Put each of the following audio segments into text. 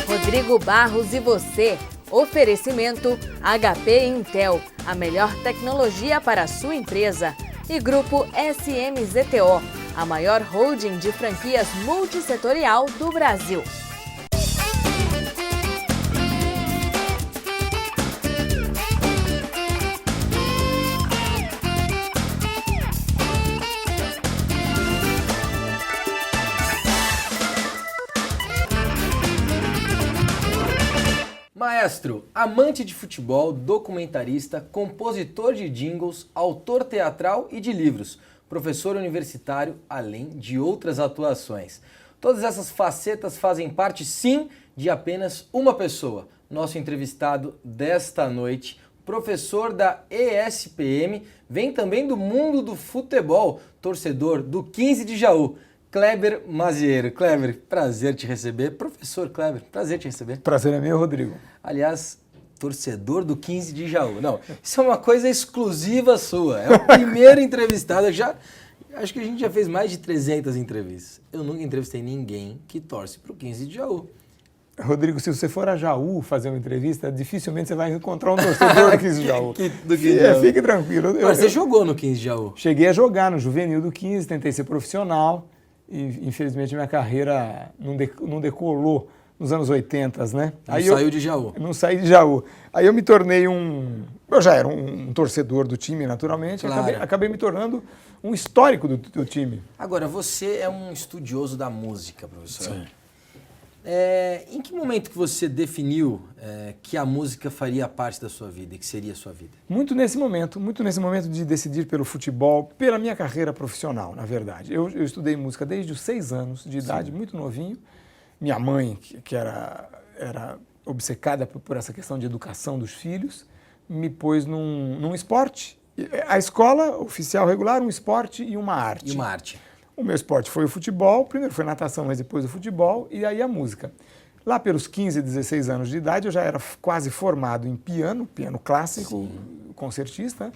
Rodrigo Barros e você. Oferecimento HP e Intel, a melhor tecnologia para a sua empresa. E Grupo SMZTO, a maior holding de franquias multissetorial do Brasil. Maestro, amante de futebol, documentarista, compositor de jingles, autor teatral e de livros, professor universitário, além de outras atuações. Todas essas facetas fazem parte, sim, de apenas uma pessoa. Nosso entrevistado desta noite, professor da ESPM, vem também do mundo do futebol, torcedor do 15 de Jaú. Kleber Mazieiro. Kleber, prazer te receber. Professor Kleber, prazer te receber. Prazer é meu, Rodrigo. Aliás, torcedor do 15 de Jaú. Não, isso é uma coisa exclusiva sua. É o primeiro entrevistado. Acho que a gente já fez mais de 300 entrevistas. Eu nunca entrevistei ninguém que torce para o 15 de Jaú. Rodrigo, se você for a Jaú fazer uma entrevista, dificilmente você vai encontrar um torcedor do 15 de Jaú. Fique tranquilo. Mas você jogou no 15 de Jaú? Cheguei a jogar no juvenil do 15, tentei ser profissional. E, infelizmente, minha carreira não decolou nos anos 80, né? Saiu de Jaú. Não saí de Jaú. Aí eu me tornei Eu já era um torcedor do time, naturalmente. Claro. Acabei me tornando um histórico do time. Agora, você é um estudioso da música, professor. Sim. Em que momento que você definiu que a música faria parte da sua vida e que seria a sua vida? Muito nesse momento de decidir pelo futebol, pela minha carreira profissional, na verdade. Eu estudei música desde os 6 anos de idade, sim, muito novinho. Minha mãe, que era obcecada por essa questão de educação dos filhos, me pôs num esporte. A escola oficial regular, um esporte e uma arte. E uma arte. O meu esporte foi o futebol, primeiro foi natação, mas depois o futebol e aí a música. Lá pelos 15, 16 anos de idade eu já era quase formado em piano clássico, sim, concertista,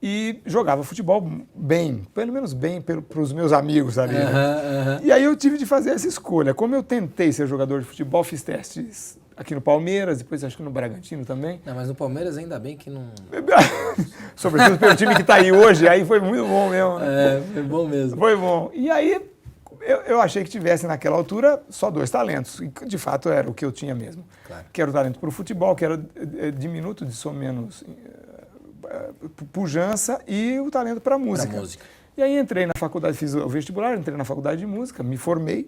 e jogava futebol bem, pelo menos bem para os meus amigos ali. Né? E aí eu tive de fazer essa escolha. Como eu tentei ser jogador de futebol, fiz testes aqui no Palmeiras, depois acho que no Bragantino também. Não, mas no Palmeiras ainda bem que não... Sobretudo pelo time que está aí hoje, aí foi muito bom mesmo. Né? Foi bom mesmo. Foi bom. E aí eu achei que tivesse naquela altura só 2 talentos, e de fato era o que eu tinha mesmo. Claro. Que era o talento para o futebol, que era diminuto de somenos pujança, e o talento para a música. E aí entrei na faculdade, fiz o vestibular, entrei na faculdade de música, me formei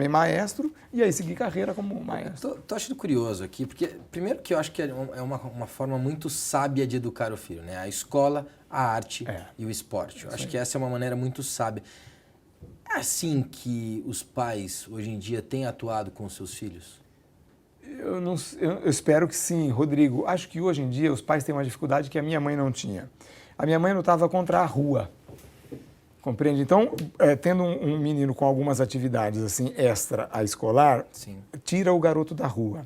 maestro e aí segui carreira como maestro. Tô achando curioso aqui, porque primeiro que eu acho que é uma forma muito sábia de educar o filho, né? A escola, a arte e o esporte. Eu acho que essa é uma maneira muito sábia. É assim que os pais hoje em dia têm atuado com os seus filhos? Eu espero que sim, Rodrigo. Acho que hoje em dia os pais têm uma dificuldade que a minha mãe não tinha. A minha mãe lutava contra a rua. Compreende? Então, tendo um menino com algumas atividades assim extra a escolar, sim, tira o garoto da rua.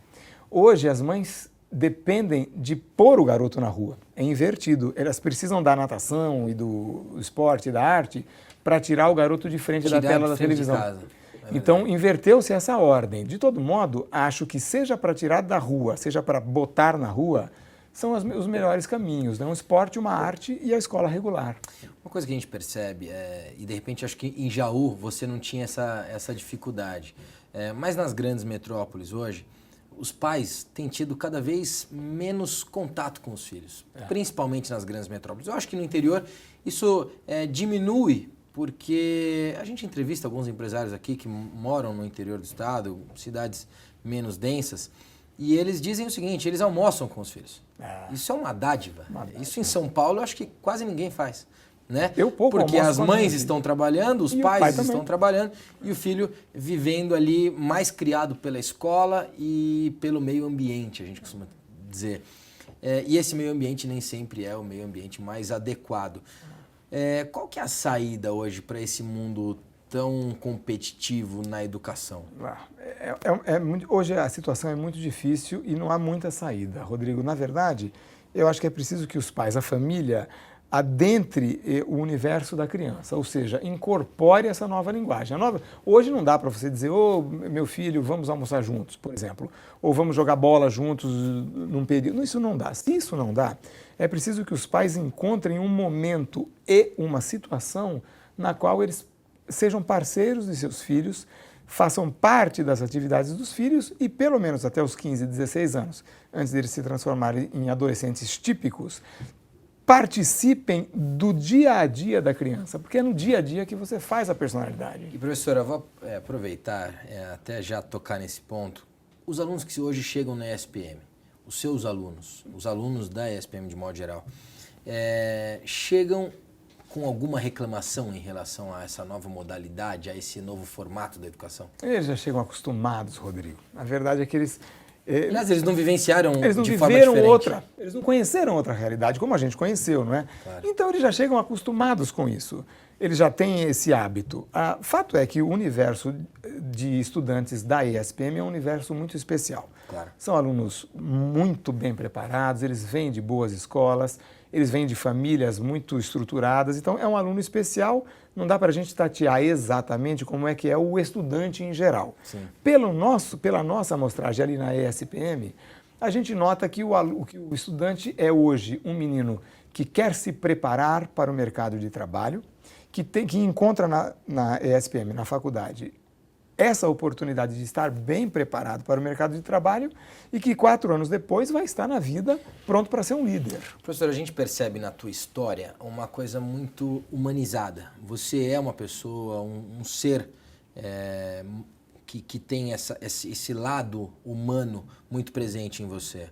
Hoje, as mães dependem de pôr o garoto na rua. É invertido. Elas precisam da natação e do esporte e da arte para tirar o garoto de frente da tela da televisão. Então, inverteu-se essa ordem. De todo modo, acho que seja para tirar da rua, seja para botar na rua, são os melhores caminhos, né? Um esporte, uma arte e a escola regular. Uma coisa que a gente percebe, e de repente acho que em Jaú você não tinha essa dificuldade, mas nas grandes metrópoles hoje, os pais têm tido cada vez menos contato com os filhos, principalmente nas grandes metrópoles. Eu acho que no interior isso diminui, porque a gente entrevista alguns empresários aqui que moram no interior do estado, cidades menos densas, e eles dizem o seguinte, eles almoçam com os filhos. Isso é uma dádiva. Isso em São Paulo eu acho que quase ninguém faz. Né? Porque as mães estão trabalhando, os pais estão trabalhando e o filho vivendo ali mais criado pela escola e pelo meio ambiente, a gente costuma dizer. E esse meio ambiente nem sempre é o meio ambiente mais adequado. Qual que é a saída hoje para esse mundo tão competitivo na educação? Hoje a situação é muito difícil e não há muita saída, Rodrigo. Na verdade, eu acho que é preciso que os pais, a família, adentre o universo da criança, ou seja, incorpore essa nova linguagem. Hoje não dá para você dizer, meu filho, vamos almoçar juntos, por exemplo, ou vamos jogar bola juntos num período. Isso não dá. Se isso não dá, é preciso que os pais encontrem um momento e uma situação na qual eles sejam parceiros de seus filhos, façam parte das atividades dos filhos e, pelo menos até os 15, 16 anos, antes deles se transformarem em adolescentes típicos, participem do dia a dia da criança, porque é no dia a dia que você faz a personalidade. E, professora, eu vou aproveitar, até já tocar nesse ponto. Os alunos que hoje chegam na ESPM, os seus alunos, os alunos da ESPM de modo geral, chegam com alguma reclamação em relação a essa nova modalidade, a esse novo formato da educação? Eles já chegam acostumados, Rodrigo. A verdade é que Aliás, eles não vivenciaram eles não de forma viveram diferente. eles não conheceram outra realidade, como a gente conheceu, não é? Claro. Então eles já chegam acostumados com isso. Eles já têm esse hábito. Fato é que o universo de estudantes da ESPM é um universo muito especial. Claro. São alunos muito bem preparados, eles vêm de boas escolas, eles vêm de famílias muito estruturadas, então é um aluno especial, não dá para a gente tatear exatamente como é que é o estudante em geral. Sim. Pela nossa amostragem ali na ESPM, a gente nota que o estudante é hoje um menino que quer se preparar para o mercado de trabalho, que encontra na ESPM, na faculdade, essa oportunidade de estar bem preparado para o mercado de trabalho e que 4 anos depois vai estar na vida pronto para ser um líder. Professor, a gente percebe na tua história uma coisa muito humanizada. Você é uma pessoa, um ser que tem esse lado humano muito presente em você.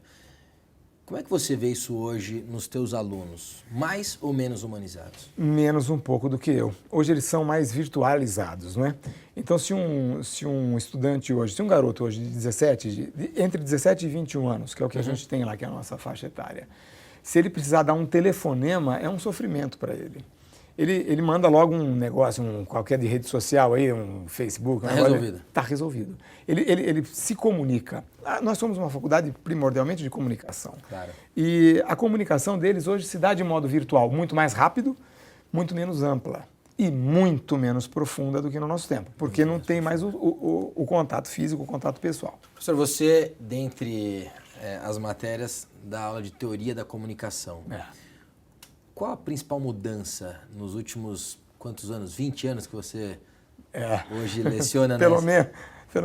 Como é que você vê isso hoje nos teus alunos? Mais ou menos humanizados? Menos um pouco do que eu. Hoje eles são mais virtualizados, não é? Então, se um estudante hoje, se um garoto hoje entre 17 e 21 anos, que é o que a gente tem lá, que é a nossa faixa etária, se ele precisar dar um telefonema, é um sofrimento para ele. Ele manda logo um negócio, qualquer de rede social aí, um Facebook. Está resolvido. Está resolvido. Ele se comunica. Nós somos uma faculdade primordialmente de comunicação. Claro. E a comunicação deles hoje se dá de modo virtual, muito mais rápido, muito menos ampla e muito menos profunda do que no nosso tempo, porque não tem mais o contato físico, o contato pessoal. Professor, você, dentre as matérias da aula de teoria da comunicação, qual a principal mudança nos últimos, quantos anos? 20 anos que você hoje leciona? Pelo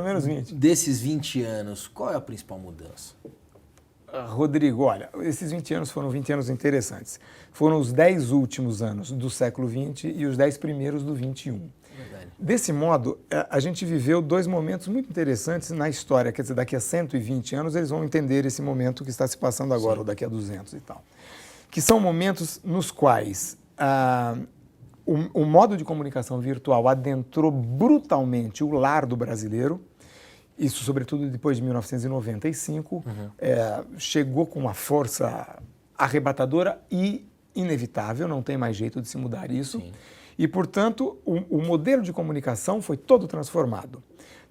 menos 20. Desses 20 anos, qual é a principal mudança? Rodrigo, olha, esses 20 anos foram 20 anos interessantes. Foram os 10 últimos anos do século XX e os 10 primeiros do XXI. Verdade. Desse modo, a gente viveu 2 momentos muito interessantes na história. Quer dizer, daqui a 120 anos eles vão entender esse momento que está se passando agora, ou daqui a 200 e tal. Que são momentos nos quais o modo de comunicação virtual adentrou brutalmente o lar do brasileiro, isso sobretudo depois de 1995, chegou com uma força arrebatadora e inevitável, não tem mais jeito de se mudar isso. Sim. E, portanto, o modelo de comunicação foi todo transformado.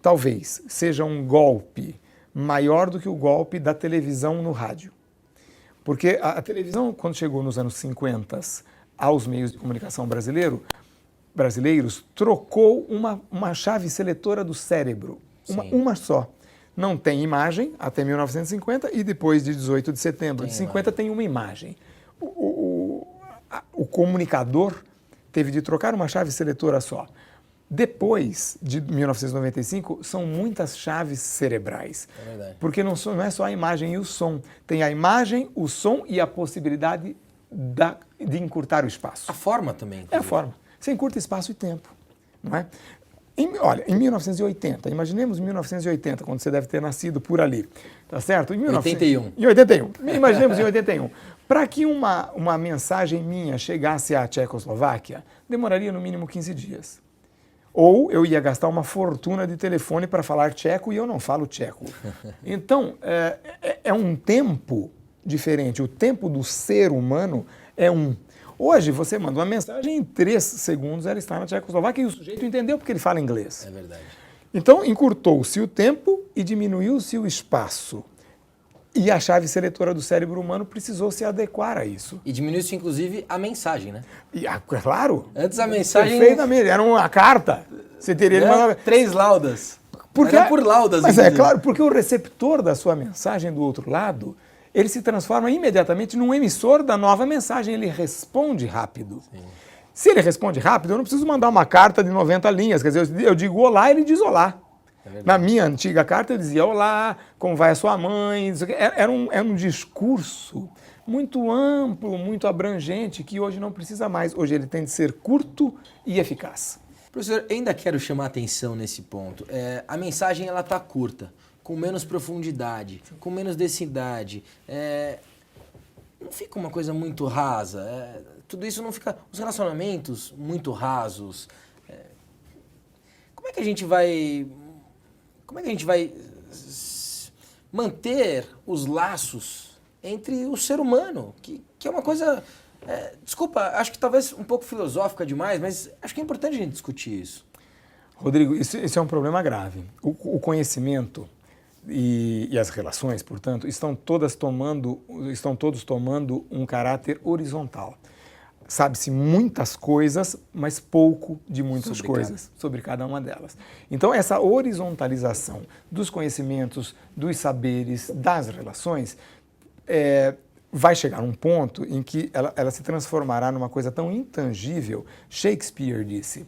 Talvez seja um golpe maior do que o golpe da televisão no rádio. Porque a televisão, quando chegou nos anos 50 aos meios de comunicação brasileiros, trocou uma chave seletora do cérebro, uma só. Não tem imagem até 1950 e depois de 18 de setembro de 50 tem uma imagem. O comunicador teve de trocar uma chave seletora só. Depois de 1995, são muitas chaves cerebrais. É verdade. Porque não é só a imagem e o som. Tem a imagem, o som e a possibilidade de encurtar o espaço. A forma também. Inclusive. É a forma. Você encurta espaço e tempo, não é? Olha, em 1980, imaginemos 1980, quando você deve ter nascido por ali, tá certo? Em 81. Em 81. Imaginemos em 81. Para que uma mensagem minha chegasse à Tchecoslováquia, demoraria no mínimo 15 dias. Ou eu ia gastar uma fortuna de telefone para falar tcheco e eu não falo tcheco. Então, é um tempo diferente. O tempo do ser humano é um. Hoje, você manda uma mensagem, em 3 segundos ela está na Tchecoslováquia e o sujeito entendeu porque ele fala inglês. É verdade. Então, encurtou-se o tempo e diminuiu-se o espaço. E a chave seletora do cérebro humano precisou se adequar a isso. E diminuiu isso, inclusive, a mensagem, né? E, claro. Antes a mensagem... Perfeitamente. Era uma carta. Você teria... Né? 3 laudas. Era por laudas. Mas inclusive. Claro, porque o receptor da sua mensagem do outro lado, ele se transforma imediatamente num emissor da nova mensagem. Ele responde rápido. Sim. Se ele responde rápido, eu não preciso mandar uma carta de 90 linhas. Quer dizer, eu digo olá, ele diz olá. Na minha antiga carta eu dizia, olá, como vai a sua mãe? Era um discurso muito amplo, muito abrangente, que hoje não precisa mais. Hoje ele tem de ser curto e eficaz. Professor, ainda quero chamar a atenção nesse ponto. A mensagem está curta, com menos profundidade, com menos densidade. Não fica uma coisa muito rasa. Tudo isso não fica... Os relacionamentos muito rasos. Como é que a gente vai manter os laços entre o ser humano, que é uma coisa, desculpa, acho que talvez um pouco filosófica demais, mas acho que é importante a gente discutir isso. Rodrigo, isso é um problema grave. O conhecimento e as relações, portanto, estão todos tomando um caráter horizontal. Sabe-se muitas coisas, mas pouco de muitas coisas sobre cada uma delas. Então, essa horizontalização dos conhecimentos, dos saberes, das relações, vai chegar a um ponto em que ela se transformará numa coisa tão intangível. Shakespeare disse,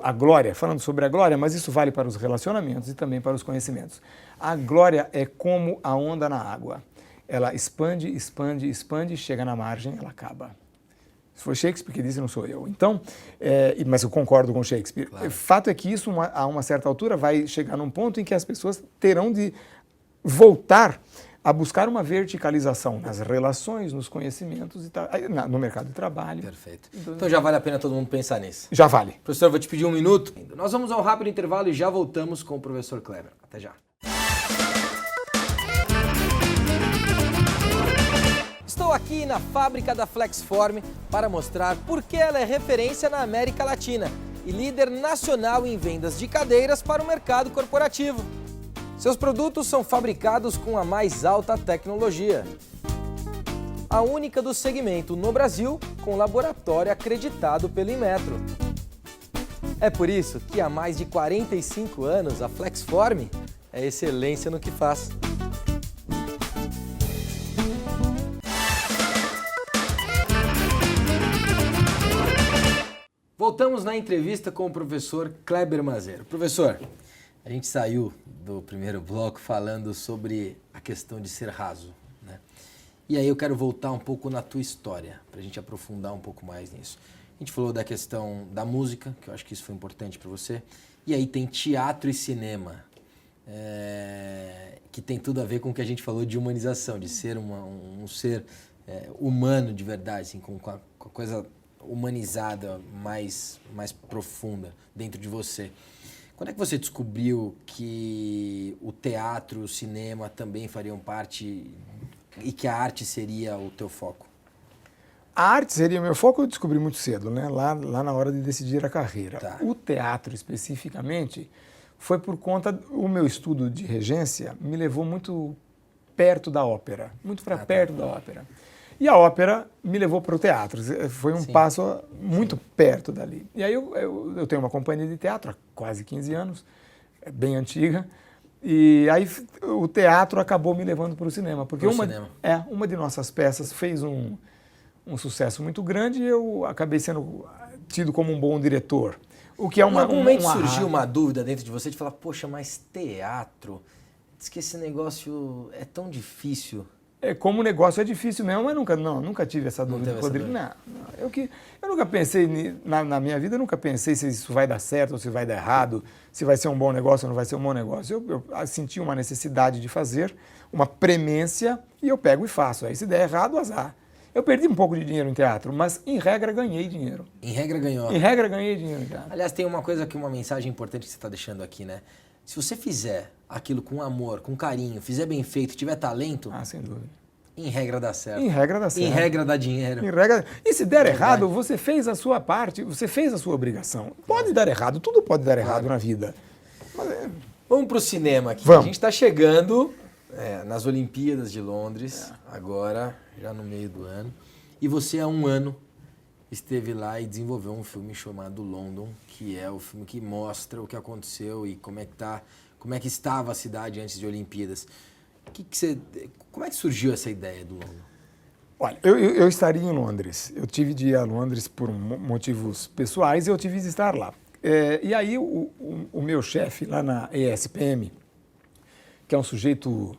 a glória, falando sobre a glória, mas isso vale para os relacionamentos e também para os conhecimentos. A glória é como a onda na água. Ela expande, expande, expande, chega na margem, ela acaba. Se foi Shakespeare que disse, não sou eu. Então, mas eu concordo com Shakespeare. Claro. O fato é que isso, a uma certa altura, vai chegar num ponto em que as pessoas terão de voltar a buscar uma verticalização nas relações, nos conhecimentos, no mercado de trabalho. Perfeito. Então já vale a pena todo mundo pensar nisso. Já vale. Professor, eu vou te pedir um minuto. Nós vamos ao rápido intervalo e já voltamos com o professor Kleber. Até já. Estou aqui na fábrica da Flexform para mostrar por que ela é referência na América Latina e líder nacional em vendas de cadeiras para o mercado corporativo. Seus produtos são fabricados com a mais alta tecnologia. A única do segmento no Brasil com laboratório acreditado pelo Inmetro. É por isso que há mais de 45 anos a Flexform é excelência no que faz. Voltamos na entrevista com o professor Kleber Mazzero. Professor, a gente saiu do primeiro bloco falando sobre a questão de ser raso, né? E aí eu quero voltar um pouco na tua história, para a gente aprofundar um pouco mais nisso. A gente falou da questão da música, que eu acho que isso foi importante para você. E aí tem teatro e cinema, que tem tudo a ver com o que a gente falou de humanização, de ser um ser humano de verdade, assim, com a coisa humanizada, mais profunda dentro de você. Quando é que você descobriu que o teatro, o cinema também fariam parte e que a arte seria o teu foco? A arte seria o meu foco, eu descobri muito cedo, né? Lá na hora de decidir a carreira. Tá. O teatro, especificamente, foi por conta do meu estudo de regência, me levou muito perto da ópera, muito para perto da ópera. E a ópera me levou para o teatro, foi um passo muito perto dali. E aí eu tenho uma companhia de teatro há quase 15 anos, é bem antiga, e aí o teatro acabou me levando para o cinema, porque uma de nossas peças fez um sucesso muito grande e eu acabei sendo tido como um bom diretor. O que é em algum momento surgiu uma dúvida dentro de você de falar, poxa, mas teatro, diz que esse negócio é tão difícil. Como negócio é difícil mesmo, mas nunca tive essa dúvida, Rodrigo. Não. Eu nunca pensei, na minha vida, eu nunca pensei se isso vai dar certo ou se vai dar errado, se vai ser um bom negócio ou não vai ser um bom negócio. Eu senti uma necessidade de fazer, uma premência, e eu pego e faço. Aí se der errado, azar. Eu perdi um pouco de dinheiro em teatro, mas em regra ganhei dinheiro. Em regra ganhou? Em regra ganhei dinheiro em teatro. Aliás, tem uma mensagem importante que você está deixando aqui, né? Se você fizer aquilo com amor, com carinho, fizer bem feito, tiver talento... sem dúvida. Em regra dá certo. Em regra dá certo. Em regra dá dinheiro. E se der errado, você fez a sua parte, você fez a sua obrigação. Pode dar errado, tudo pode dar errado na vida. Vamos para o cinema aqui. Vamos. A gente está chegando nas Olimpíadas de Londres, agora, já no meio do ano. E você, há um ano, esteve lá e desenvolveu um filme chamado London, que é o filme que mostra o que aconteceu e como é que estava a cidade antes de Olimpíadas. Como é que surgiu essa ideia do London? Olha, eu estaria em Londres. Eu tive de ir a Londres por motivos pessoais e eu tive de estar lá. E aí o meu chefe lá na ESPM, que é um sujeito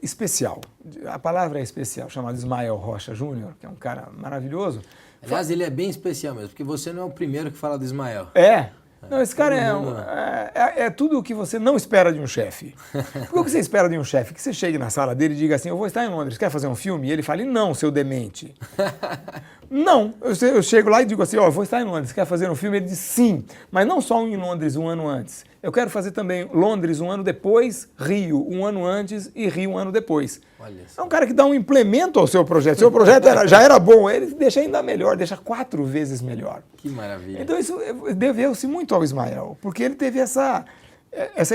especial, a palavra é especial, chamado Ismael Rocha Júnior, que é um cara maravilhoso. Aliás, ele é bem especial mesmo, porque você não é o primeiro que fala do Ismael. Não, esse cara é tudo o que você não espera de um chefe. O que você espera de um chefe? Que você chegue na sala dele e diga assim, eu vou estar em Londres, quer fazer um filme? E ele fale, não, seu demente. Não, eu chego lá e digo assim, eu vou estar em Londres, quer fazer um filme? Ele diz sim, mas não só em Londres um ano antes. Eu quero fazer também Londres um ano depois, Rio um ano antes e Rio um ano depois. É um cara que dá um implemento ao seu projeto. Seu projeto já era bom, ele deixa ainda melhor, deixa 4 vezes melhor. Que maravilha. Então isso deveu-se muito ao Ismael, porque ele teve essa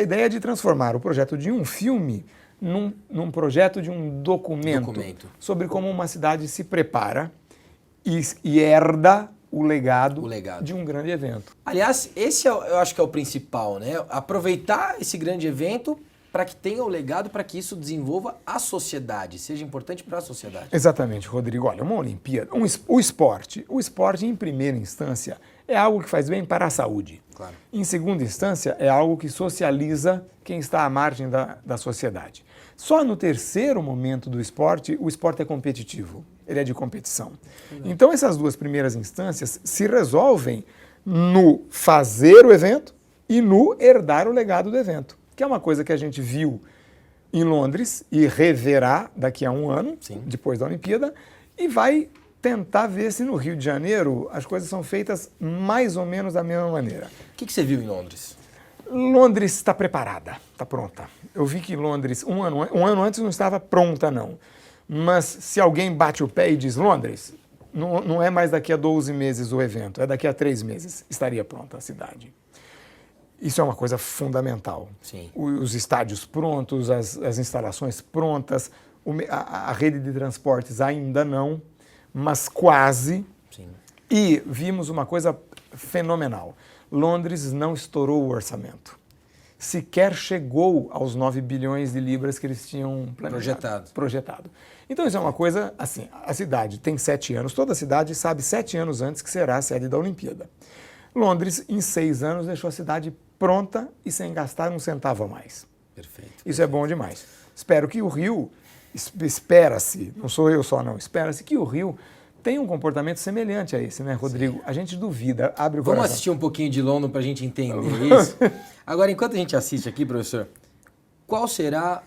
ideia de transformar o projeto de um filme num projeto de um documento sobre como uma cidade se prepara e herda o legado de um grande evento. Aliás, esse eu acho que é o principal, né? Aproveitar esse grande evento para que tenha o legado, para que isso desenvolva a sociedade, seja importante para a sociedade. Exatamente, Rodrigo. Olha, uma Olimpíada, o esporte em primeira instância é algo que faz bem para a saúde. Claro. Em segunda instância é algo que socializa quem está à margem da sociedade. Só no terceiro momento do esporte, o esporte é competitivo, ele é de competição. Então essas 2 primeiras instâncias se resolvem no fazer o evento e no herdar o legado do evento, que é uma coisa que a gente viu em Londres e reverá daqui a um ano, depois da Olimpíada, e vai tentar ver se no Rio de Janeiro as coisas são feitas mais ou menos da mesma maneira. O que você viu em Londres? Londres está preparada, está pronta. Eu vi que Londres, um ano antes não estava pronta, não. Mas se alguém bate o pé e diz Londres, não é mais daqui a 12 meses o evento, é daqui a 3 meses, estaria pronta a cidade. Isso é uma coisa fundamental. Sim. Os estádios prontos, as instalações prontas, a rede de transportes ainda não, mas quase. Sim. E vimos uma coisa fenomenal. Londres não estourou o orçamento. Sequer chegou aos 9 bilhões de libras que eles tinham projetado. Então isso é uma coisa, assim, a cidade tem 7 anos, toda a cidade sabe 7 anos antes que será a sede da Olimpíada. Londres, em 6 anos, deixou a cidade pronta e sem gastar um centavo a mais. Perfeito. Isso é bom demais. Espero que o Rio, espera-se, não sou eu só não, espera-se que o Rio tenha um comportamento semelhante a esse, né, Rodrigo? Sim. A gente duvida, abre o coração. Vamos assistir um pouquinho de London para a gente entender isso? Agora, enquanto a gente assiste aqui, professor, qual será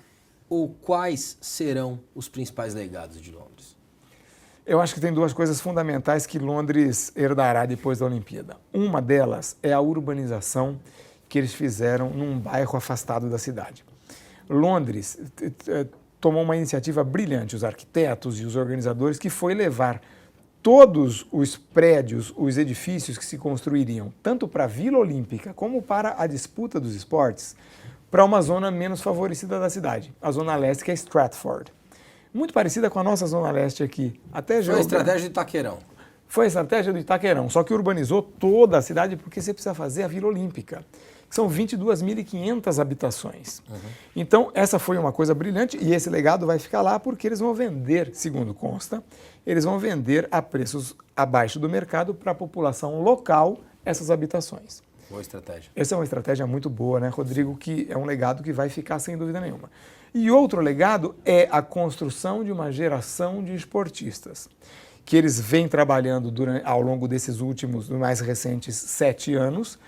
ou quais serão os principais legados de Londres? Eu acho que tem 2 coisas fundamentais que Londres herdará depois da Olimpíada. Uma delas é a urbanização que eles fizeram num bairro afastado da cidade. Londres tomou uma iniciativa brilhante, os arquitetos e os organizadores, que foi levar todos os prédios, os edifícios que se construiriam, tanto para a Vila Olímpica como para a disputa dos esportes, para uma zona menos favorecida da cidade, a zona leste, que é Stratford. Muito parecida com a nossa zona leste aqui. Foi a estratégia do Itaquerão. Foi a estratégia do Itaquerão, só que urbanizou toda a cidade porque você precisa fazer a Vila Olímpica, que são 22.500 habitações. Então, essa foi uma coisa brilhante e esse legado vai ficar lá porque eles vão vender, segundo consta, eles vão vender a preços abaixo do mercado para a população local essas habitações. Boa estratégia. Essa é uma estratégia muito boa, né, Rodrigo, que é um legado que vai ficar sem dúvida nenhuma. E outro legado é a construção de uma geração de esportistas, que eles vêm trabalhando ao longo desses últimos, mais recentes 7 anos,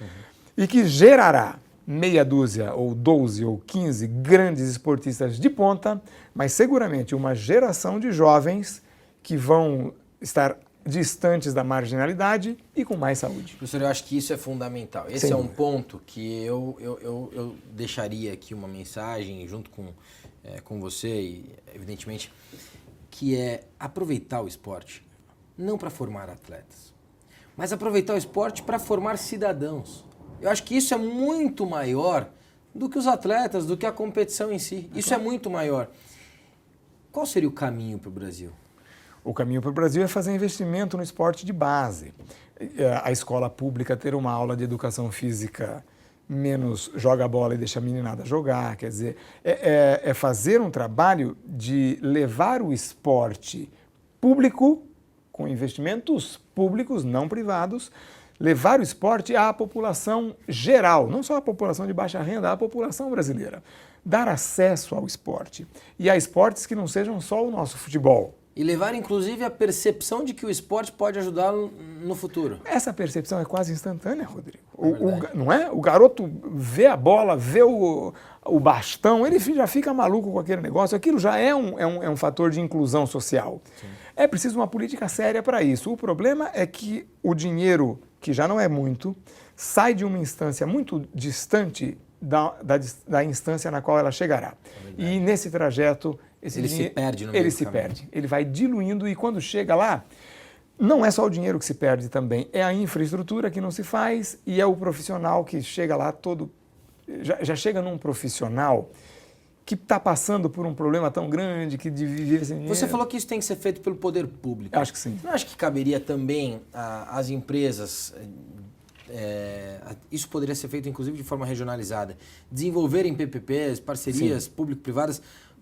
e que gerará meia dúzia, ou 12, ou 15 grandes esportistas de ponta, mas seguramente uma geração de jovens que vão estar distantes da marginalidade e com mais saúde. Professor, eu acho que isso é fundamental. Esse é um ponto que eu deixaria aqui uma mensagem junto com você, e evidentemente, que é aproveitar o esporte, não para formar atletas, mas aproveitar o esporte para formar cidadãos. Eu acho que isso é muito maior do que os atletas, do que a competição em si. Isso é muito maior. Qual seria o caminho para o Brasil? O caminho para o Brasil é fazer investimento no esporte de base. A escola pública ter uma aula de educação física menos joga a bola e deixa a meninada jogar. Quer dizer, é fazer um trabalho de levar o esporte público, com investimentos públicos, não privados, levar o esporte à população geral, não só à população de baixa renda, à população brasileira. Dar acesso ao esporte. E a esportes que não sejam só o nosso futebol. E levar, inclusive, a percepção de que o esporte pode ajudá-lo no futuro. Essa percepção é quase instantânea, Rodrigo. Não é? O garoto vê a bola, vê o bastão, ele já fica maluco com aquele negócio. Aquilo já é um fator de inclusão social. Sim. É preciso uma política séria para isso. O problema é que o dinheiro, que já não é muito, sai de uma instância muito distante da instância na qual ela chegará. E nesse trajeto... Ele se perde no meio do caminho. Ele se perde. Ele vai diluindo e quando chega lá, não é só o dinheiro que se perde também, é a infraestrutura que não se faz e é o profissional que chega lá todo... Já chega num profissional que está passando por um problema tão grande que de viver sem dinheiro. Você falou que isso tem que ser feito pelo poder público. Acho que sim. Não acho que caberia também às empresas... isso poderia ser feito, inclusive, de forma regionalizada. Desenvolverem PPPs, parcerias público-privadas,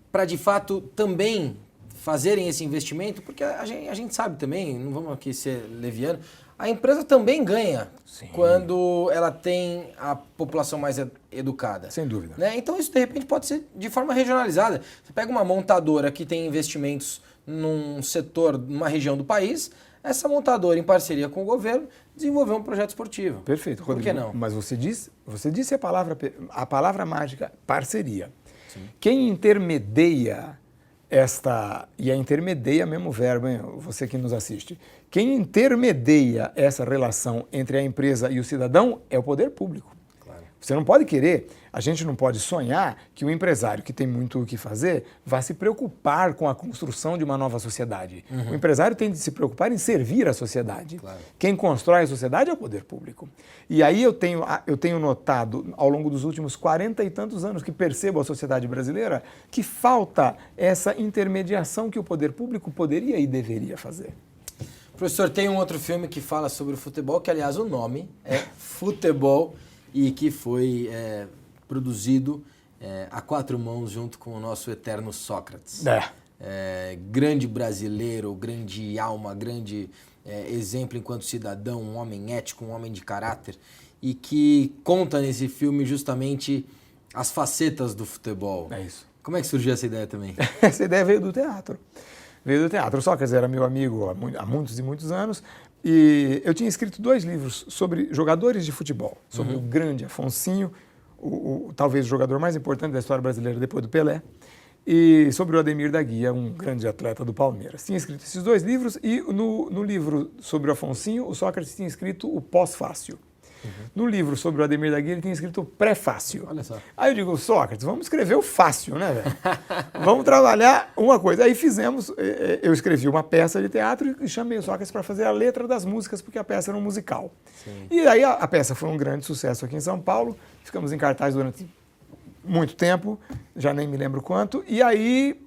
para, de fato, também fazerem esse investimento, porque a gente sabe também, não vamos aqui ser leviano, a empresa também ganha quando ela tem a população mais educada. Sem dúvida. Né? Então, isso, de repente, pode ser de forma regionalizada. Você pega uma montadora que tem investimentos num setor, numa região do país, essa montadora, em parceria com o governo, desenvolveu um projeto esportivo. Perfeito, Rodrigo. Por que não? Mas você disse a palavra mágica, parceria. Sim. Quem intermedia e a intermedia é o mesmo verbo, hein? Você que nos assiste. Quem intermedia essa relação entre a empresa e o cidadão é o poder público. Claro. Você não pode querer, a gente não pode sonhar que o empresário que tem muito o que fazer vá se preocupar com a construção de uma nova sociedade. O empresário tem de se preocupar em servir a sociedade. Claro. Quem constrói a sociedade é o poder público. E aí eu tenho notado, ao longo dos últimos 40 e tantos anos que percebo a sociedade brasileira, que falta essa intermediação que o poder público poderia e deveria fazer. Professor, tem um outro filme que fala sobre o futebol, que aliás o nome é Futebol, e que foi produzido a quatro mãos junto com o nosso eterno Sócrates. Grande brasileiro, grande alma, grande exemplo enquanto cidadão, um homem ético, um homem de caráter, e que conta nesse filme justamente as facetas do futebol. É isso. Como é que surgiu essa ideia também? Essa ideia veio do teatro. O Sócrates era meu amigo há muitos e muitos anos e eu tinha escrito 2 livros sobre jogadores de futebol, sobre o grande Afonsinho, talvez o jogador mais importante da história brasileira depois do Pelé, e sobre o Ademir da Guia, um grande atleta do Palmeiras. Tinha escrito esses 2 livros e no livro sobre o Afonsinho, o Sócrates tinha escrito o pós-fácil. No livro sobre o Ademir da Guia, ele tinha escrito o pré-fácil. Olha só. Aí eu digo, Sócrates, vamos escrever o fácil, né, velho? Vamos trabalhar uma coisa. Aí eu escrevi uma peça de teatro e chamei o Sócrates para fazer a letra das músicas, porque a peça era um musical. Sim. E aí a peça foi um grande sucesso aqui em São Paulo, ficamos em cartaz durante muito tempo, já nem me lembro quanto, e aí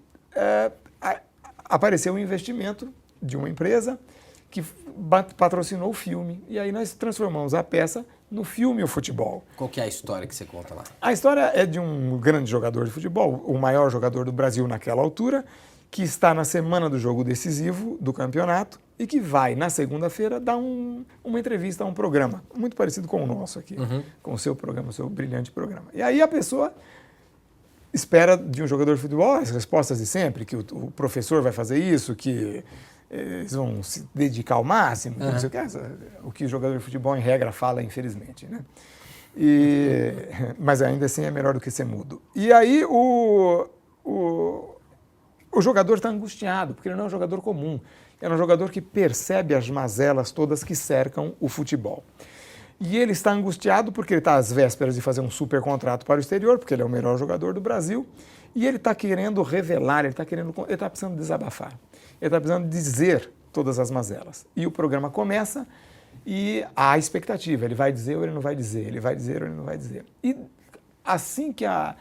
apareceu um investimento de uma empresa que patrocinou o filme. E aí nós transformamos a peça no filme O Futebol. Qual que é a história que você conta lá? A história é de um grande jogador de futebol, o maior jogador do Brasil naquela altura, que está na semana do jogo decisivo do campeonato e que vai, na segunda-feira, dar uma entrevista a um programa, muito parecido com o nosso aqui, com o seu programa, o seu brilhante programa. E aí a pessoa espera de um jogador de futebol as respostas de sempre, que o professor vai fazer isso, que eles vão se dedicar ao máximo, não sei o que o jogador de futebol, em regra, fala, infelizmente, né? Mas ainda assim é melhor do que ser mudo. E aí o jogador está angustiado, porque ele não é um jogador comum, é um jogador que percebe as mazelas todas que cercam o futebol. E ele está angustiado porque ele está às vésperas de fazer um super contrato para o exterior, porque ele é o melhor jogador do Brasil, e ele está querendo revelar, ele está precisando desabafar. Ele está precisando dizer todas as mazelas. E o programa começa e há expectativa. Ele vai dizer ou ele não vai dizer? Ele vai dizer ou ele não vai dizer? E Assim que a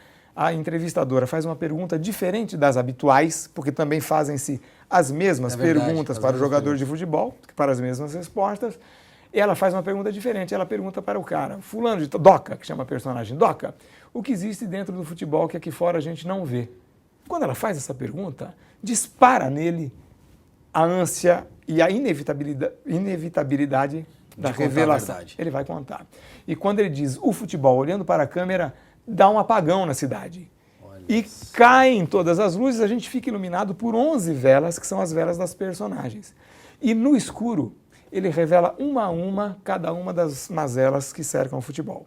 entrevistadora faz uma pergunta diferente das habituais, porque também fazem-se as mesmas perguntas para o jogador de futebol, para as mesmas respostas, ela faz uma pergunta diferente. Ela pergunta para o cara, fulano de Doca, que chama a personagem Doca, o que existe dentro do futebol que aqui fora a gente não vê. Quando ela faz essa pergunta, dispara nele a ânsia e a inevitabilidade da revelação. Ele vai contar. E quando ele diz o futebol, olhando para a câmera, dá um apagão na cidade. E caem todas as luzes, a gente fica iluminado por 11 velas, que são as velas das personagens. E no escuro, ele revela uma a uma cada uma das mazelas que cercam o futebol.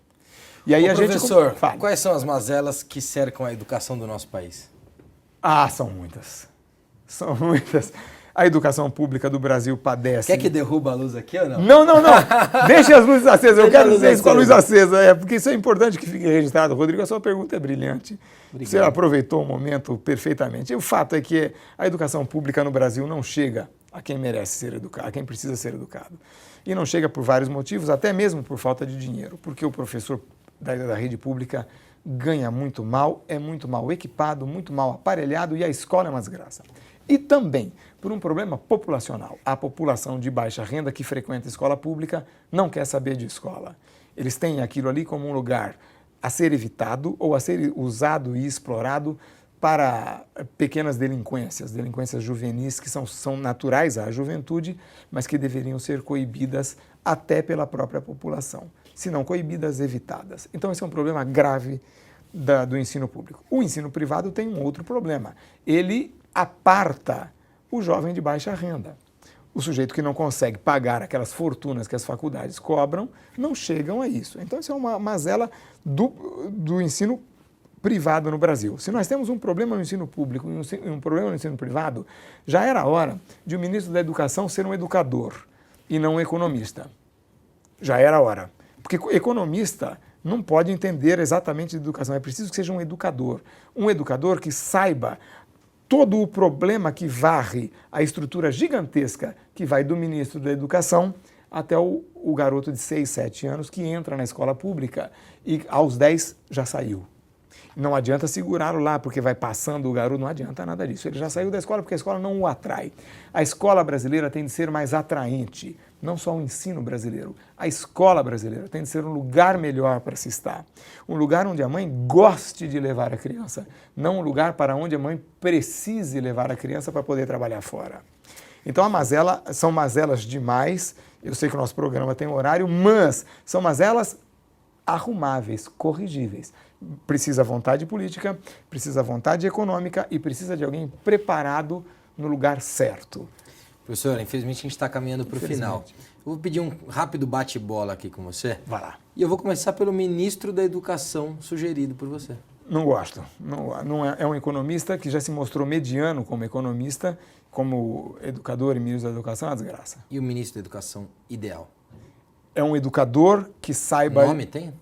E aí professor, quais são as mazelas que cercam a educação do nosso país? Ah, são muitas. São muitas. A educação pública do Brasil padece. Quer que derruba a luz aqui ou não? Não. Deixe as luzes acesas. Eu quero dizer isso com a luz acesa, porque isso é importante que fique registrado. Rodrigo, a sua pergunta é brilhante. Obrigado. Você aproveitou o momento perfeitamente. E o fato é que a educação pública no Brasil não chega a quem merece ser educado, a quem precisa ser educado. E não chega por vários motivos, até mesmo por falta de dinheiro, porque o professor da rede pública ganha muito mal, é muito mal equipado, muito mal aparelhado e a escola é uma desgraça. E também por um problema populacional. A população de baixa renda que frequenta a escola pública não quer saber de escola. Eles têm aquilo ali como um lugar a ser evitado ou a ser usado e explorado para pequenas delinquências juvenis que são naturais à juventude, mas que deveriam ser coibidas até pela própria população. Se não coibidas, evitadas. Então esse é um problema grave do ensino público. O ensino privado tem um outro problema. Ele aparta o jovem de baixa renda. O sujeito que não consegue pagar aquelas fortunas que as faculdades cobram, não chegam a isso. Então isso é uma mazela do ensino privado no Brasil. Se nós temos um problema no ensino público e um problema no ensino privado, já era hora de o ministro da Educação ser um educador e não um economista. Já era hora. Porque economista não pode entender exatamente de educação. É preciso que seja um educador que saiba todo o problema que varre a estrutura gigantesca que vai do ministro da Educação até o garoto de 6, 7 anos que entra na escola pública e aos 10 já saiu. Não adianta segurá-lo lá, porque vai passando o garoto, não adianta nada disso. Ele já saiu da escola porque a escola não o atrai. A escola brasileira tem de ser mais atraente, não só o ensino brasileiro. A escola brasileira tem de ser um lugar melhor para se estar. Um lugar onde a mãe goste de levar a criança, não um lugar para onde a mãe precise levar a criança para poder trabalhar fora. Então são mazelas demais. Eu sei que o nosso programa tem horário, mas são mazelas arrumáveis, corrigíveis. Precisa vontade política, precisa vontade econômica e precisa de alguém preparado no lugar certo. Professor, infelizmente a gente está caminhando para o final. Eu vou pedir um rápido bate-bola aqui com você. Vai lá. E eu vou começar pelo ministro da Educação sugerido por você. Não gosto. Não é um economista que já se mostrou mediano como economista, como educador e ministro da Educação, é uma desgraça. E o ministro da Educação ideal? É um educador que saiba... Nome tem?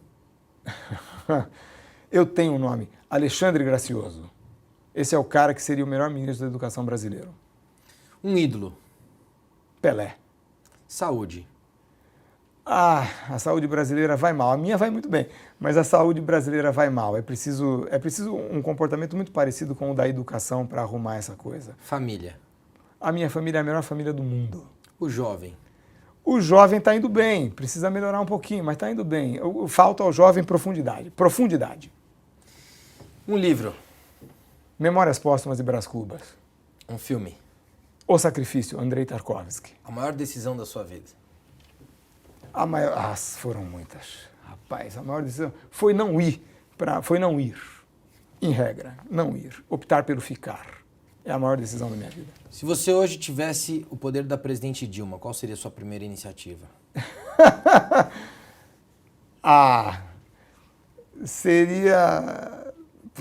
Eu tenho um nome, Alexandre Gracioso. Esse é o cara que seria o melhor ministro da Educação brasileiro. Um ídolo? Pelé. Saúde? A saúde brasileira vai mal. A minha vai muito bem, mas a saúde brasileira vai mal. É preciso um comportamento muito parecido com o da educação para arrumar essa coisa. Família? A minha família é a melhor família do mundo. O jovem? O jovem está indo bem, precisa melhorar um pouquinho, mas está indo bem. Falta ao jovem profundidade. Profundidade. Um livro? Memórias Póstumas de Brás Cubas. Um filme? O Sacrifício, Andrei Tarkovsky. A maior decisão da sua vida? Foram muitas. Rapaz, a maior decisão foi não ir. Em regra, não ir. Optar pelo ficar. É a maior decisão da minha vida. Se você hoje tivesse o poder da presidente Dilma, qual seria a sua primeira iniciativa?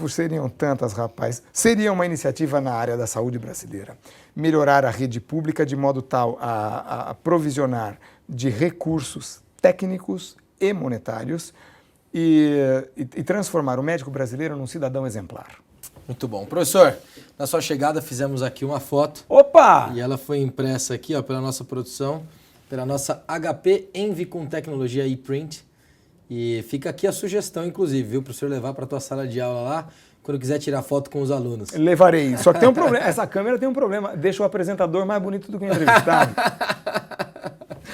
Seriam tantas, rapaz. Seria uma iniciativa na área da saúde brasileira. Melhorar a rede pública de modo tal a provisionar de recursos técnicos e monetários e transformar o médico brasileiro num cidadão exemplar. Muito bom. Professor, na sua chegada fizemos aqui uma foto. Opa! E ela foi impressa aqui pela nossa produção, pela nossa HP Envy com tecnologia e-print. E fica aqui a sugestão, inclusive, viu, para o senhor levar para a tua sala de aula lá, quando quiser tirar foto com os alunos. Levarei. Só que tem um problema. Essa câmera tem um problema. Deixa o apresentador mais bonito do que o entrevistado.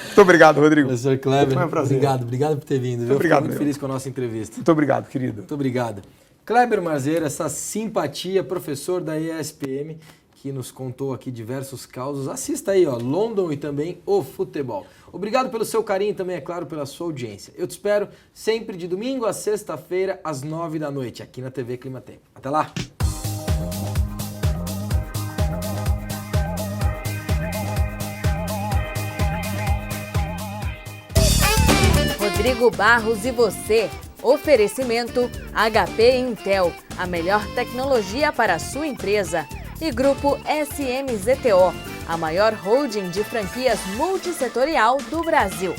Muito obrigado, Rodrigo. Professor Kleber, Foi um prazer. Obrigado por ter vindo. Muito obrigado, Fico muito feliz com a nossa entrevista. Muito obrigado, querido. Muito obrigado. Kleber Marzeiro, essa simpatia, professor da ESPM, que nos contou aqui diversos causos. Assista aí, ó, London e também o futebol. Obrigado pelo seu carinho e também, é claro, pela sua audiência. Eu te espero sempre de domingo a sexta-feira, às 9 da noite, aqui na TV Clima Tempo. Até lá! Rodrigo Barros e você. Oferecimento HP Intel, a melhor tecnologia para a sua empresa. E Grupo SMZTO, a maior holding de franquias multissetorial do Brasil.